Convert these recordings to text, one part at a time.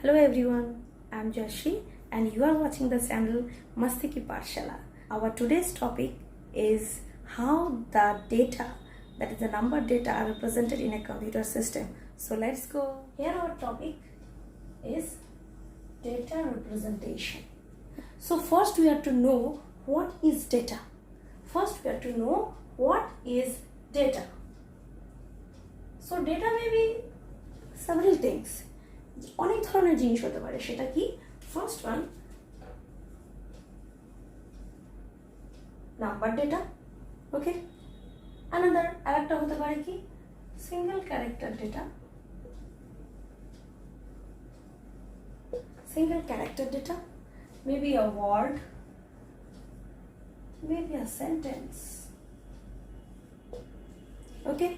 Hello everyone, I am Jashri and you are watching the channel Masti Ki Pathshala. Our today's topic is how the data, that is the number data, are represented in a computer system. So let's go. Here our topic is data representation. So first we have to know what is data. First we have to know what is data. So data may be several things. অনেক ধরনের জিনিস হতে পারে। সেটা কি? First one, number data. Okay, another আরেকটা হতে পারে কি? Single character data. Single character data, maybe a word, maybe a sentence. Okay,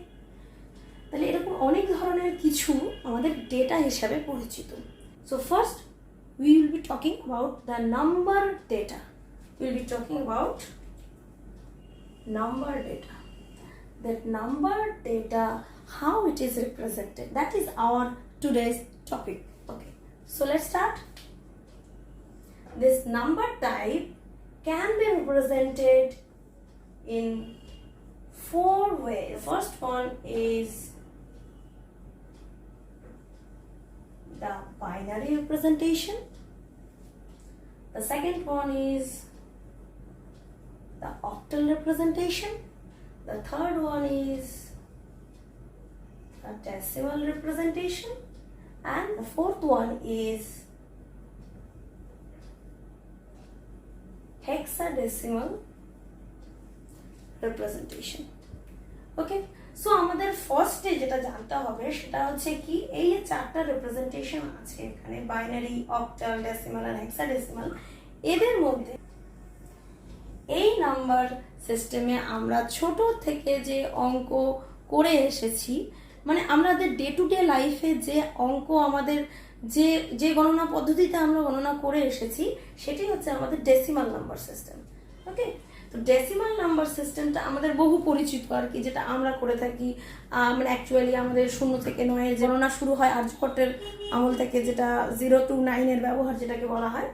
তাহলে এরকম অনেক ধরনের কিছু আমাদের ডেটা হিসাবে পরিচিত। So first we will be talking about the number data. We will be talking about number data. That number data, how it is represented. That is our today's topic. Okay, so let's start. This number type can be represented in four ways. The first one is the binary representation. The second one is the octal representation. The third one is the decimal representation, and the fourth one is hexadecimal representation. Okay, so আমাদের ফার্স্টে যেটা জানতে হবে সেটা হচ্ছে কি, এই যে চারটা রিপ্রেজেন্টেশন আছে এখানে, বাইনারি, অক্টাল, ডেসিমাল আর হেক্সাডেসিমাল, এদের মধ্যে এই নাম্বার সিস্টেমে আমরা ছোট থেকে যে অঙ্ক করে এসেছি, মানে আমাদের ডে টু ডে লাইফে যে অঙ্ক আমাদের যে যে গণনা পদ্ধতিতে আমরা গণনা করে এসেছি, সেটি হচ্ছে আমাদের ডেসিমাল নাম্বার সিস্টেম। ওকে, তো ডেসিমাল নাম্বার সিস্টেমটা আমাদের বহু পরিচিত আর কি, যেটা আমরা করে থাকি। মানে অ্যাকচুয়ালি আমাদের 0 থেকে 9 এর গণনা শুরু হয় আর্যভট্টের আমল থেকে, যেটা 0 to 9 এর ব্যবহার যেটাকে বলা হয়।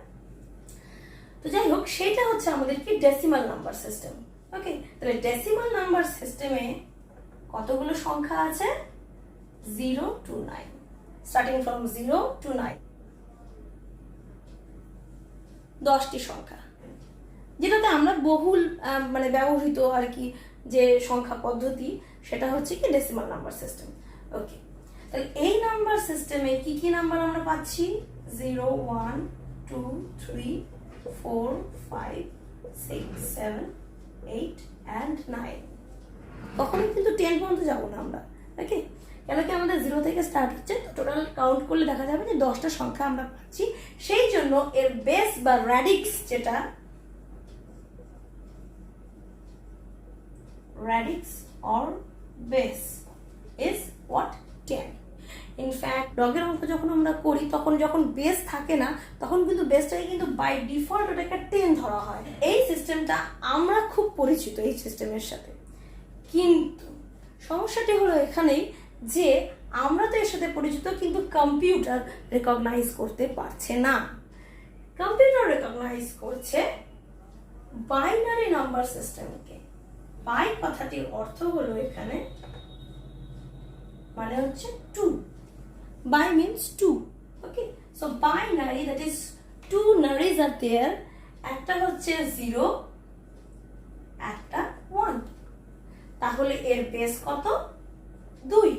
তো যাই হোক, সেটা হচ্ছে আমাদের কি ডেসিমাল নাম্বার সিস্টেম। ওকে, তাহলে ডেসিমাল নাম্বার সিস্টেমে কতগুলো সংখ্যা আছে? 0 to 9, স্টার্টিং ফ্রম 0 to 9, 10টি সংখ্যা, যেটাতে আমরা বহুল মানে ব্যবহৃত আর কি যে সংখ্যা পদ্ধতি, সেটা হচ্ছে কি ডেসিমাল নাম্বার সিস্টেম। ওকে, তাহলে এই নাম্বার সিস্টেমে কি কি নাম্বার আমরা পাচ্ছি? 0, 1, 2, 3, 4, 5, 6, 7, 8 and 9। কখনো কিন্তু 10 পর্যন্ত যাবো না আমরা। ওকে, কেন কি আমাদের 0 থেকে স্টার্ট হচ্ছে, তো টোটাল কাউন্ট করলে দেখা যাবে যে 10টা সংখ্যা আমরা পাচ্ছি। সেই জন্য এর বেস বা র্যাডিক্স, যেটা radix or base is what? 10. In fact, ডগের অঙ্ক যখন আমরা করি, তখন যখন বেস থাকে না, তখন কিন্তু বেসটাকে কিন্তু বাই ডিফল্ট ওটাকে 10 ধরা হয়। এই সিস্টেমটা আমরা খুব পরিচিত এই সিস্টেমের সাথে, কিন্তু সমস্যাটি হলো এখানেই যে আমরা তো এর সাথে পরিচিত, কিন্তু কম্পিউটার রেকগনাইজ করতে পারছে না। কম্পিউটার রেকগনাইজ করছে বাইনারি নাম্বার সিস্টেমকে। বাই কথাটির অর্থ হলো এখানে, মানে হচ্ছে 2। Bi means 2। Okay, so binary, that is 2 naries are there. একটা হচ্ছে 0, একটা 1। তাহলে এর বেস কত? 2,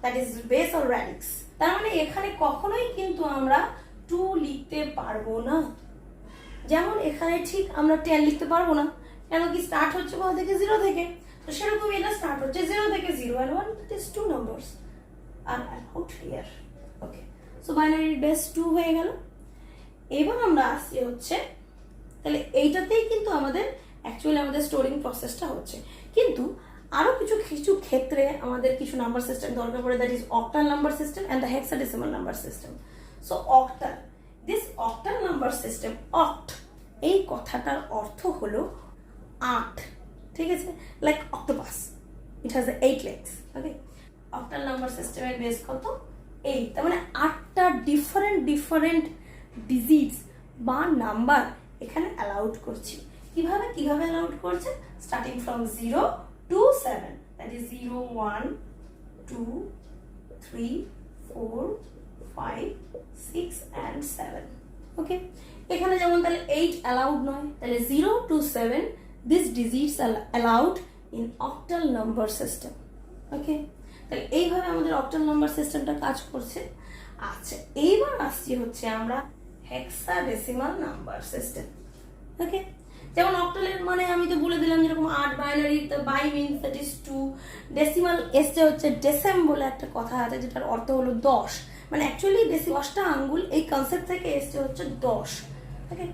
that is base or radix. তার মানে এখানে কখনোই কিন্তু আমরা 2 লিখতে পারবো না। যেমন এখানে ঠিক আমরা 10 লিখতে পারবো না, কেন কি স্টার্ট হচ্ছে কোথা থেকে? 0 থেকে। তো সেরকম এটা স্টার্ট হচ্ছে 0 থেকে 0 and 1, that is 2 numbers are out here. Okay, so বাইনারির বেস 2 হয়ে গেল। এবার আমরা আসছি হচ্ছে, তাহলে এইটাতেই কিন্তু আমাদের অ্যাকচুয়ালি আমাদের স্টোরিং প্রসেসটা হচ্ছে। কিন্তু আরো কিছু কিছু ক্ষেত্রে আমাদের কিছু নাম্বার সিস্টেম দরকার পড়ে, that is octal number system and the hexadecimal number system. So octal, this octal number system, oct এই কথাটার অর্থ হলো 8, ঠিক আছে, like octopus, it has 8 legs। Okay, octal number সিস্টেমের বেস কত? 8, তার মানে 8টা ডিফারেন্ট ডিজিটস বা নাম্বার এখানে অ্যালাউড করছি। কিভাবে অ্যালাউড করছে? Starting from 0 to 7, that is 0 1 2 3 4 5 6 and 7। ওকে, এখানে যেমন তাহলে 8 অ্যালাউড নয়, তাহলে 0 to 7 this digits are allowed in octal number system. Okay, তাহলে এইভাবে আমাদের অক্টাল নাম্বার সিস্টেমটা কাজ করছে। আচ্ছা, এইবার আসছি হচ্ছে আমরা হেক্সাডেসিমাল নাম্বার সিস্টেম। ওকে, যেমন অক্টালের মানে আমি তো বলে দিলাম যেরকম 8 বাইনারি, তো bi means that is 2, decimal এসছে হচ্ছে ডেসেম বলে একটা কথা আছে যেটার অর্থ হলো 10, মানে অ্যাকচুয়ালি 10টা আঙ্গুল, এই কনসেপ্ট থেকে এসছে হচ্ছে 10। ওকে,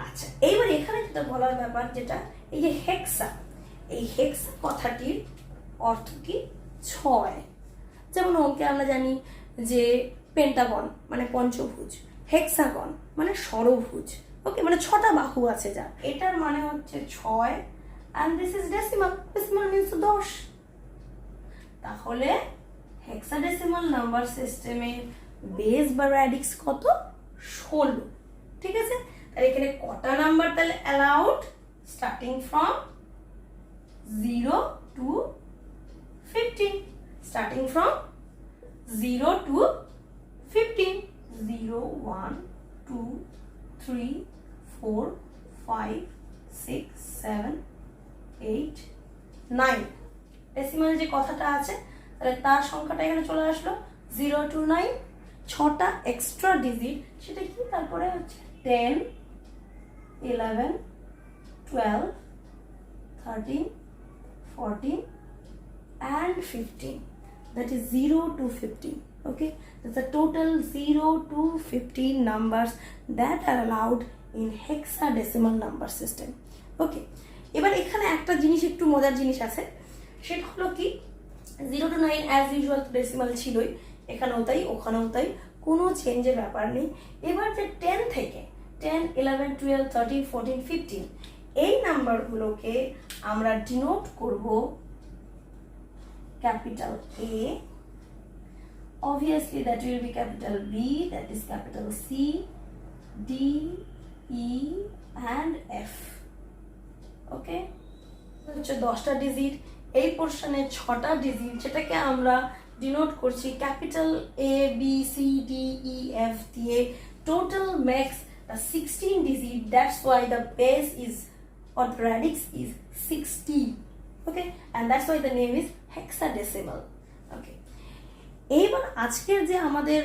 আচ্ছা, এইবার এখানে যেটা বলার ব্যাপার যেটা এই যে হেক্সা, এই হেক্সা কথাটির অর্থ কি? 6। যেমন অঙ্কে আমরা জানি যে পেন্টাগন মানে পঞ্চভুজ, হেক্সাগন মানে ষড়ভুজ। ওকে, মানে 6টা বাহু আছে যা, এটার মানে হচ্ছে 6 and this is decimal, decimal means 10। তাহলে হেক্সাডেসিমাল নাম্বার সিস্টেমের বেস বা র্যাডিক্স কত? 16। ঠিক আছে, তাহলে এখানে কটা নাম্বার তাহলে allowed? Starting from 0 to 15, starting from 0 to 15, 0 1 2 3 4 5 6 7 8 9। Decimal যে কথাটা আছে তাহলে তার সংখ্যাটা এখানে চলে আসলো 0 to 9, 6টা এক্সট্রা ডিজিট, সেটা কি? তারপরে হচ্ছে 10 11 12 13 14 and 15, that is 0 to 15. Okay, that's a total 0 to 15 numbers that are allowed in hexadecimal number system. Okay, এবার এখানে একটা জিনিস, একটু মজার জিনিস আছে, সেটা হলো কি 0 to 9 অ্যাজ ইউজুয়াল ডেসিমাল ছিলই, এখানেও তাই ওখানেও তাই, কোনো চেঞ্জের ব্যাপার নেই। এবার যে 10 থেকে 10 11 12 13 14 15 এই নাম্বারগুলোকে আমরা ডিনোট করব capital A, obviously that will be capital B, that is capital C, D, E and F. Okay, হচ্ছে 10টা ডিজিট, এই পোরশনে 6টা ডিজিট, যেটাকে আমরা ডিনোট করছি capital A B C D E F দিয়ে, total max 16 digit, that's why the base is or the radix is 16. Okay, and that's why the name is hexadecimal. Okay, এইবার আজকের যে আমাদের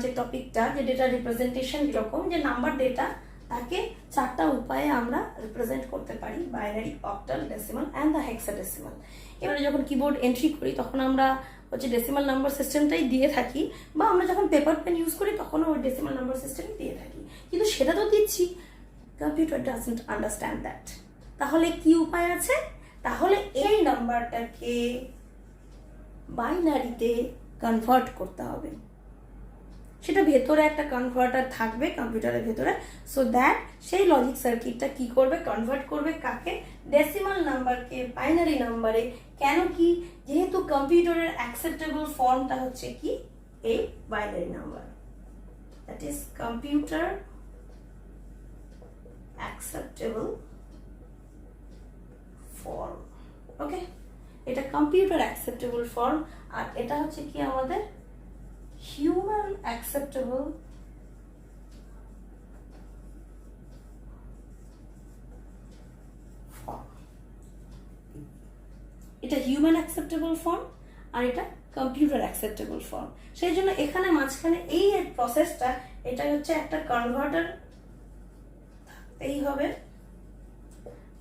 যে টপিকটা, যে ডেটা রিপ্রেজেন্টেশন, এরকম যে নাম্বার ডেটা, তাকে 4টা উপায়ে আমরা রিপ্রেজেন্ট করতে পারি: binary, octal, decimal and the hexadecimal. এবারে যখন কিবোর্ড এন্ট্রি করি তখন আমরা হচ্ছে ডেসিমাল নাম্বার সিস্টেমটাই দিয়ে থাকি, বা আমরা যখন পেপার পেন ইউজ করি তখনও ওই ডেসিমাল নাম্বার সিস্টেমই দিয়ে থাকি, কিন্তু সেটা তো দিচ্ছি, কম্পিউটার ডাজন্ট আন্ডারস্ট্যান্ড দ্যাট। তাহলে কি উপায় আছে? তাহলে এই নাম্বারটাকে বাইনারিতে কনভার্ট করতে হবে, সেটা ভেতরে একটা কনভার্টার থাকবে কম্পিউটারের ভেতরে, সো দ্যাট সেই লজিক সার্কিটটা কি করবে? কনভার্ট করবে কাকে? ডেসিমাল নাম্বারকে বাইনারি নাম্বারে। কেন কি? যেহেতু কম্পিউটারের অ্যাকসেপ্টেবল ফর্মটা হচ্ছে কি? এই binary number, that is computer acceptable form. Okay, এটা কম্পিউটার অ্যাকসেপ্টেবল ফর্ম, আর এটা হচ্ছে কি আমাদের হিউম্যান অ্যাকসেপ্টেবল ফর্ম। এটা হিউম্যান অ্যাকসেপ্টেবল ফর্ম আর এটা কম্পিউটার অ্যাকসেপ্টেবল ফর্ম। সেই জন্য এখানে মাঝখানে এই প্রসেসটা, এটা হচ্ছে একটা কনভার্টার থাকতেই হবে,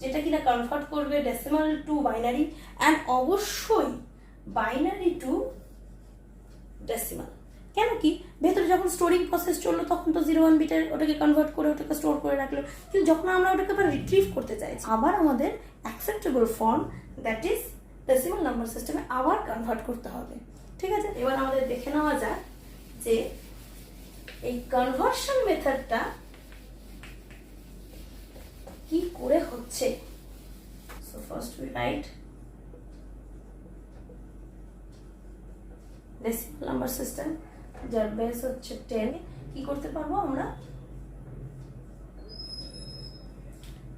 যেটা কিনা কনভার্ট করবে ডেসিমাল টু বাইনারি, অ্যান্ড অবশ্যই বাইনারি টু ডেসিমাল। কেন কি? ভেতরে যখন স্টোরিং প্রসেস চললো তখন তো 0-1 বিটের ওটাকে কনভার্ট করে ওটাকে স্টোর করে রাখলো, কিন্তু যখন আমরা ওটাকে আবার রিট্রিভ করতে চাইছি, আবার আমাদের acceptable form that is decimal number সিস্টেমে আবার কনভার্ট করতে হবে। ঠিক আছে, এবার আমাদের দেখে নেওয়া যাক যে এই কনভার্সন মেথডটা কি করে হচ্ছে। So first we write decimal number system, যার বেস হচ্ছে 10 কি করতে পারবো আমরা,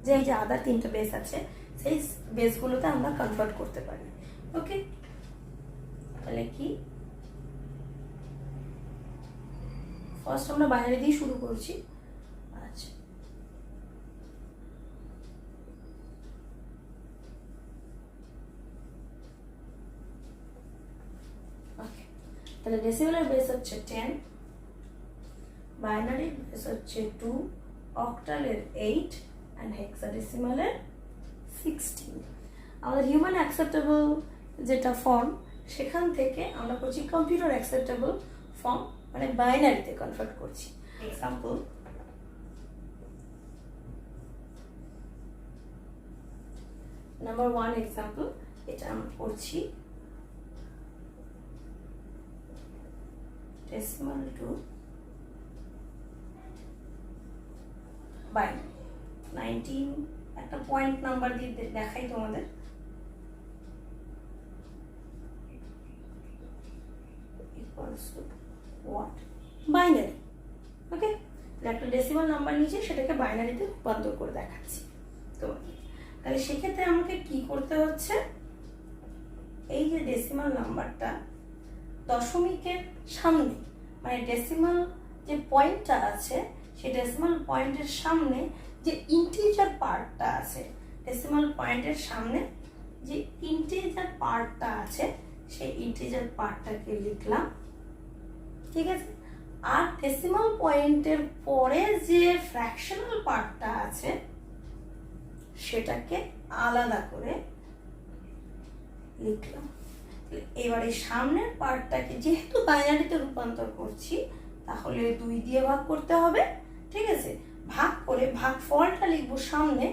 যে এই যে আদার 3টা বেস আছে সেই বেসগুলোতে আমরা কনভার্ট করতে পারি। ওকে, তাহলে কি ফার্স্ট আমরা বাইনারি দিয়ে শুরু করছি। আচ্ছা, ওকে, তাহলে ডেসিমেলের বেস হচ্ছে 10, বাইনারির বেস হচ্ছে 2, অক্টালের 8 অ্যান্ড হেক্সাডেসিমালের 16। আমাদের হিউম্যান অ্যাকসেপ্টেবল যেটা ফর্ম সেখান থেকে আমরা করছি কম্পিউটার অ্যাকসেপ্টেবল ফর্ম, মানে বাইনারিতে কনভার্ট করছি। এক্সাম্পল, নাম্বার 1 এক্সাম্পল, এটা আমরা করছি ডেসিমাল টু বাইনারি। 19 একটা পয়েন্ট নাম্বার দিয়ে দেখাই তোমাদের। Equals to what, binary. Okay, একটা ডেসিমাল নাম্বার নিয়েছি সেটাকে বাইনারিতে রূপান্তর করে দেখাচ্ছি তোমাকে। তাহলে সেক্ষেত্রে আমাকে কি করতে হচ্ছে, এই যে ডেসিমাল নাম্বারটা দশমিকের সামনে, মানে ডেসিমাল যে পয়েন্টটা আছে সেই ডেসিমাল পয়েন্টের সামনে যে ইন্টিজার পার্টটা আছে, ডেসিমাল পয়েন্টের সামনে যে ইন্টিজার পার্টটা আছে সেই ইন্টিজার পার্টটাকে লিখলাম, ঠিক আছে। আর ডেসিমাল পয়েন্টের পরে যে ফ্র্যাকশনাল পার্টটা আছে সেটাকে আলাদা করে লিখলাম। এবার এই সামনের পার্টটাকে যেহেতু বাইনারিতে রূপান্তর করছি তাহলে 2 দিয়ে ভাগ করতে হবে, ঠিক আছে। ভাগ করে ভাগ ফলটা লিখবো সামনে,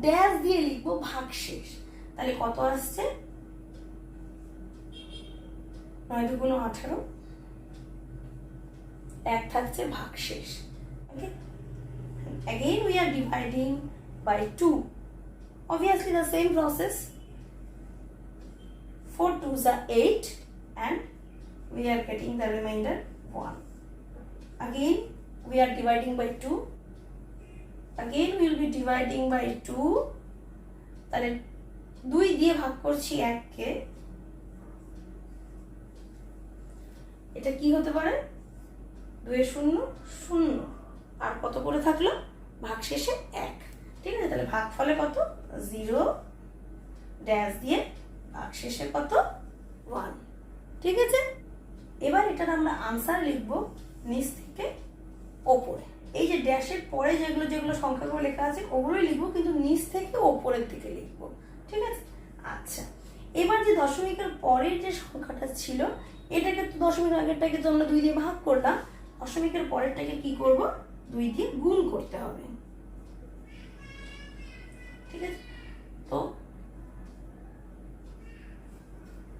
ড্যাশ দিয়ে লিখবো ভাগ শেষ। তাহলে কত আসছে, 9 দুগুণ 18, 1 থাকছে ভাগ শেষ। ওকে, again we are dividing by 2, obviously the same process, 4 2s are 8 and we are getting the remainder 1. Again we are dividing by 2, again we will be dividing by 2, তাহলে 2 দিয়ে ভাগ করছি 1 কে, এটা কি হতে পারে, 2 এর 0 0 আর কত করে থাকলো ভাগ শেষে 1, ঠিক আছে। তাহলে ভাগ ফলে কত 0, ড্যাশ দিয়ে ভাগ শেষে কত 1, ঠিক আছে। এবার এটার আমরা আনসার লিখবো নিচ থেকে ওপরে। এই যে ড্যাশের পরে যেগুলো যেগুলো সংখ্যাগুলো লেখা আছে ওগুলোই লিখবো, কিন্তু নিচ থেকে ওপরের দিকে লিখবো, ঠিক আছে। আচ্ছা, এবার যে দশমিকের পরের যে সংখ্যাটা ছিল এটাকে তো দশমিক আগেরটাকে তো আমরা 2 দিয়ে ভাগ করলাম, দশমিকের পরেরটাকে কি করব 2 দিয়ে গুণ করতে হবে, ঠিক আছে। তো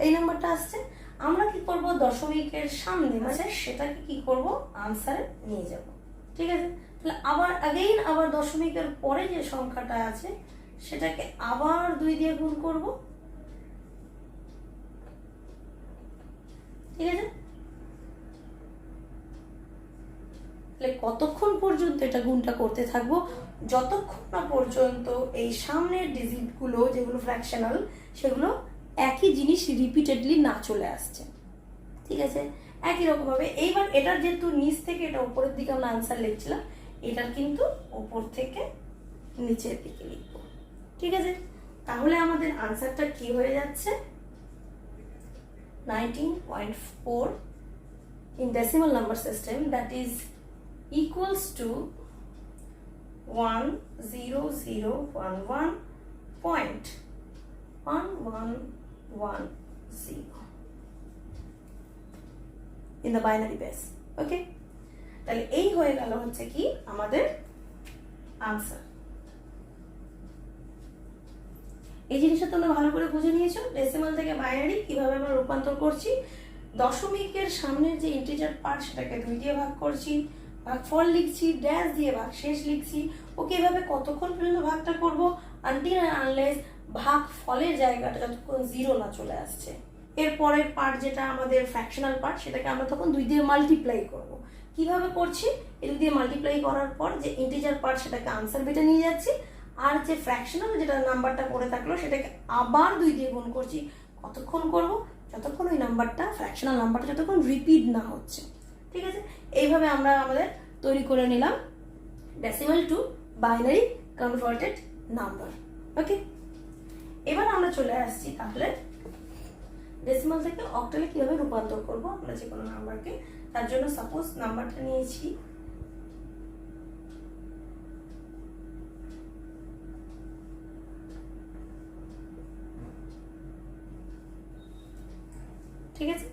এই নাম্বারটা আসছে, আমরা কি করব দশমিকের সামনে মানে সেটাকে কি করব আনসারে নিয়ে যাব, ঠিক আছে। তাহলে আবার अगेन আবার দশমিকের পরে যে সংখ্যাটা আছে সেটাকে আবার 2 দিয়ে গুণ করব, ঠিক আছে। তাহলে কতক্ষণ পর্যন্ত এটা গুণটা করতে থাকবো, যতক্ষণ না পর্যন্ত এই সামনের ডিজিটগুলো যেগুলো ফ্র্যাকশনাল সেগুলো একই জিনিস রিপিটেডলি না চলে আসছে, ঠিক আছে। একই রকম ভাবে এইবার এটার যেহেতু নিচ থেকে এটা উপরের দিকে আমরা আনসার লিখছিলাম, এটার কিন্তু উপর থেকে নিচের দিকে লিখব, ঠিক আছে। তাহলে আমাদের আনসারটা কি হয়ে যাচ্ছে 19.4 in decimal number system, that is equals to 10011.1110 in the binary base. ওকে, তাহলে এই হয়ে গেল হচ্ছে কি আমাদের আনসার। এই জিনিসটা তোমরা ভালো করে বুঝে নিয়েছো, ডেসিমাল থেকে বাইনারি কিভাবে আমরা রূপান্তর করছি। দশমিকের সামনের যে ইন্টিজার পার্ট সেটাকে 2 দিয়ে ভাগ করছি, ভাগফল লিখছি, ড্যাশ দিয়ে ভাগ শেষ লিখছি। ওকে, এভাবে কতক্ষণ পর্যন্ত ভাগটা করব, আনটিল অ্যান্ড আনলেস ভাগ ফলের জায়গাটা যতক্ষণ 0 না চলে আসছে। এর পরের পার্ট যেটা আমাদের ফ্র্যাকশনাল পার্ট, সেটাকে আমরা তখন 2 দিয়ে মাল্টিপ্লাই করব। কিভাবে করছি, এই 2 দিয়ে মাল্টিপ্লাই করার পর যে ইন্টিজার পার্ট সেটাকে আনসার বিটে নিয়ে যাচ্ছি, আর যে ফ্র্যাকশনাল যেটা নাম্বারটা পড়ে থাকলো সেটাকে আবার 2 দিয়ে গুণ করছি। কতক্ষণ করব, যতক্ষণ ওই নাম্বারটা, ফ্র্যাকশনাল নাম্বারটা যতক্ষণ রিপিট না হচ্ছে। ঠিক আছে, এইভাবে আমরা আমাদের তৈরি করে নিলাম decimal to binary converted number. Okay, এবার আমরা চলে আসছি তাহলে ডেসিমাল থেকে অক্টালে কিভাবে রূপান্তর করব আমরা যে কোনো নাম্বারকে। তার জন্য সাপোজ নাম্বারটা নিয়েছি ঠিক আছে,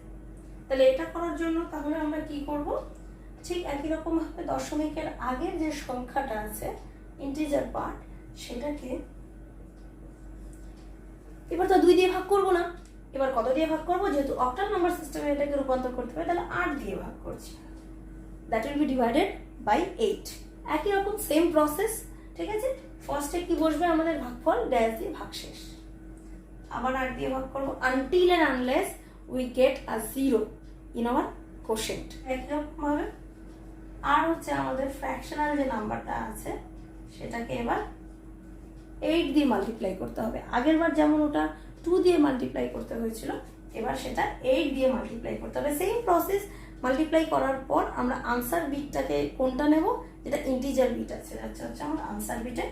তাহলে এটা করার জন্য তাহলে আমরা কি করব, ঠিক একই রকম ভাবে দশমিকের আগের যে সংখ্যাটা আছে ইন্টিজার পার্ট, সেটাকে এবার তো 2 দিয়ে ভাগ করব না, এবার কত দিয়ে ভাগ করব, যেহেতু অক্টাল নাম্বার সিস্টেমে এটাকে রূপান্তর করতে হবে, তাহলে 8 দিয়ে ভাগ করছি। That will be divided by 8। একই রকম সেম প্রসেস। ঠিক আছে, ফার্স্টে কি বসবে আমাদের ভাগফল, ড্যাশ দিয়ে ভাগশেষ, আবার 8 দিয়ে ভাগ করব until and unless we get a 0 in our quotient. একই রকম ভাবে আর হচ্ছে আমাদের ফ্র্যাকশনাল যে নাম্বারটা আছে সেটাকে এবার 8 দিয়ে মাল্টিপ্লাই করতে হবে। আগের বার যেমন ওটা 2 দিয়ে মাল্টিপ্লাই করতে হয়েছিল, এবার সেটা 8 দিয়ে মাল্টিপ্লাই করতে হবে। সেম প্রসেস, মাল্টিপ্লাই করার পর আমরা আনসার বিটটাকে কোনটা নেব, যেটা ইন্টিজার বিট আছে, আচ্ছা হচ্ছে আমার আনসার বিটে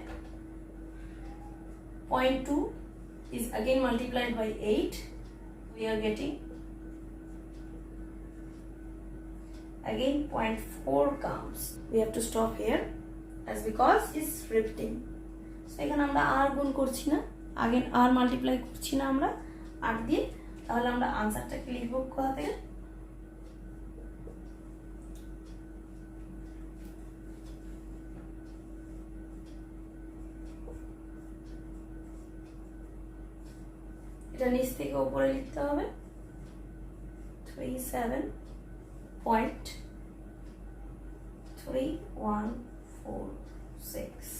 0.2 is again multiplied by 8. We are getting again 0.4 comes. We have to stop here as because it's repeating. So এখানে আমরা আর গুণ করছি না, আগে আর মাল্টিপ্লাই করছি না আমরা 8 দিয়ে। তাহলে আমরা আনসারটাকে লিখব কোথা থেকে, এটা নিচ থেকে উপরে লিখতে হবে 37.3146.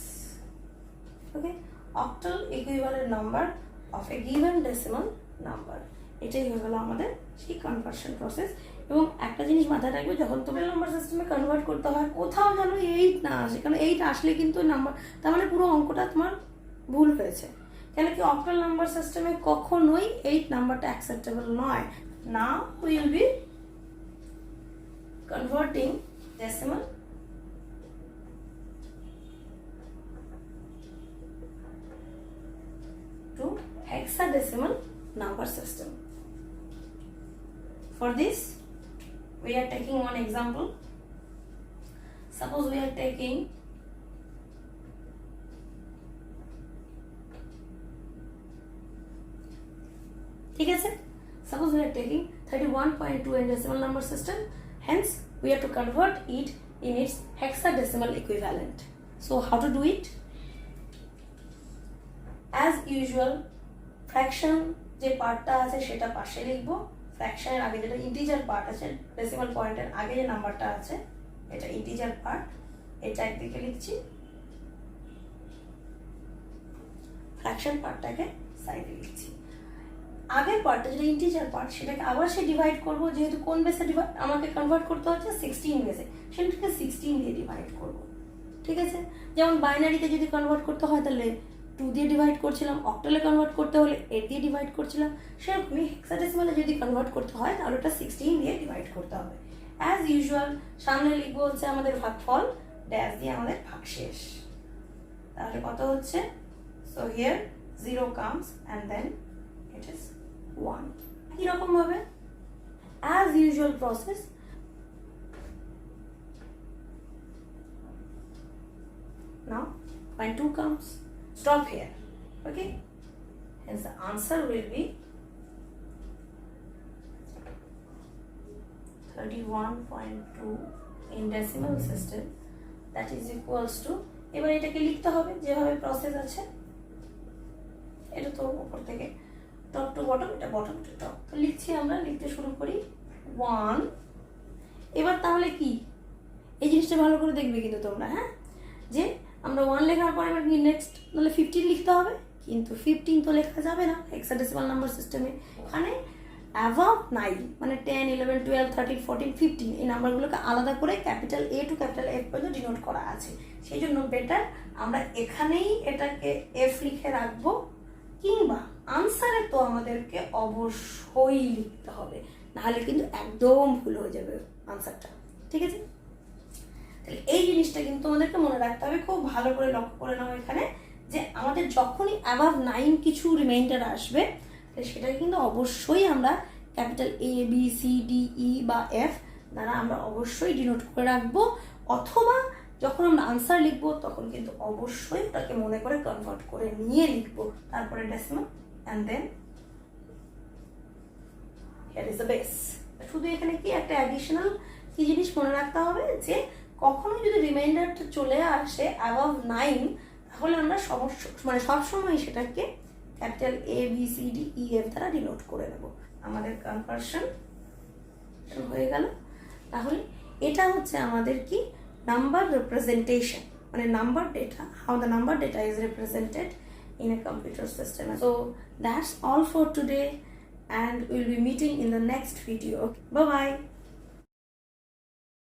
Okay, octal equivalent number of a given decimal number. এটাই হয়ে গেল আমাদের সেই কনভার্সন প্রসেস। এবং একটা জিনিস মাথায় রাখবে, যখন তোমার নাম্বার সিস্টেমে কনভার্ট করতে হয় কোথাও যেন 8 না আসে, কারণ 8 আসলে কিন্তু নাম্বার, তার মানে পুরো অঙ্কটা তোমার ভুল হয়েছে। কেন কি অক্টাল নাম্বার সিস্টেমে কখনোই 8 নাম্বারটা অ্যাকসেপ্টেবল নয়। Now we will be converting decimal to hexadecimal number system. For this, we are taking one example. Suppose we are taking ঠিক আছে, suppose we are taking 31.2 in decimal number system, hence we have to convert it in its hexadecimal equivalent. So how to do it? As usual, fraction যে পার্টটা আছে সেটা পাশে লিখবো, ফ্র্যাকশনের আগে যেটা ইন্টিজার পার্ট আছে, ডেসিমাল পয়েন্টের আগে যে নাম্বারটা আছে এটা ইন্টিজার পার্ট, এটা একদিকে লিখছি, ফ্র্যাকশন পার্টটাকে সাইডে লিখছি। আগের পার্টটা যেটা ইন্টিজার পার্ট সেটাকে আবার সে ডিভাইড করব, যেহেতু কোন বেসে আমাকে কনভার্ট করতে হচ্ছে 16 বেসে, সেটাকে 16 দিয়ে ডিভাইড করব। ঠিক আছে, যেমন বাইনারিতে যদি কনভার্ট করতে হয় তাহলে 2 দিয়ে ডিভাইড করছিলাম, অক্টালে কনভার্ট করতে হলে 8 দিয়ে ডিভাইড করছিলাম, সেরকমই হেক্সাডেসিমালে যদি কনভার্ট করতে হয় তাহলে ওটা 16 দিয়ে ডিভাইড করতে হবে। অ্যাজ ইউজুয়াল সামনে লিখবো হচ্ছে আমাদের ভাগফল, ড্যাশ দিয়ে আমাদের ভাগশেষ। তাহলে কত হচ্ছে, so here 0 comes and then it is 1. একই রকম ভাবে as usual process now when 2 comes, stop here. Okay, hence the answer will be 31.2 in decimal system, that is equals to, এবার এটাকে লিখতে হবে যেভাবে প্রসেস আছে, এটা তো উপর থেকে টপ টু বটম, এটা বটম টু টপ, তো লিখছি আমরা, লিখতে শুরু করি 1। এবার তাহলে কি, এই জিনিসটা ভালো করে দেখবে কিন্তু তোমরা, হ্যাঁ, যে আমরা 1 লেখার পর এবার নেক্সট তাহলে 15 লিখতে হবে, কিন্তু 15 তো লেখা যাবে না হেক্সাডেসিমাল নাম্বার সিস্টেমে। ওখানে অ্যাভাব 9 মানে 10, 11, 12, 13, 14, 15 এই নাম্বারগুলোকে আলাদা করে capital A to capital F পর্যন্ত ডিনোট করা আছে। সেই জন্য বেটার আমরা এখানেই এটাকে এফ লিখে রাখবো, কিংবা আনসারে তো আমাদেরকে অবশ্যই লিখতে হবে, নাহলে কিন্তু একদম ভুল হয়ে যাবে আনসারটা। ঠিক আছে, তাহলে এই জিনিসটা কিন্তু আমাদেরকে মনে রাখতে হবে, খুব ভালো করে লক্ষ্য করে নাও এখানে যে আমাদের যখনই অ্যাবাভ 9 কিছু রিমাইন্ডার আসবে সেটাকে কিন্তু অবশ্যই আমরা capital A B C D E বা এফ দ্বারা আমরা অবশ্যই ডিনোট করে রাখবো, অথবা যখন আমরা আনসার লিখবো তখন কিন্তু অবশ্যই ওটাকে মনে করে কনভার্ট করে নিয়ে লিখবো, তারপরে decimal and then here is the base. শুধু এখানে কি একটা অ্যাডিশনাল কি জিনিস মনে রাখতে হবে যে কখনো যদি রিমাইন্ডারটা চলে আসে অ্যাবাভ 9 তাহলে আমরা সবসময় সেটাকে capital A B C D E F দ্বারা ডিনোট করে নেব। আমাদের কনভার্সন হয়ে গেল। তাহলে এটা হচ্ছে আমাদের কি নাম্বার রিপ্রেজেন্টেশন, মানে number data, how the number data is represented in a computer system. So that's all for today, and we'll be meeting in the next video. Bye bye.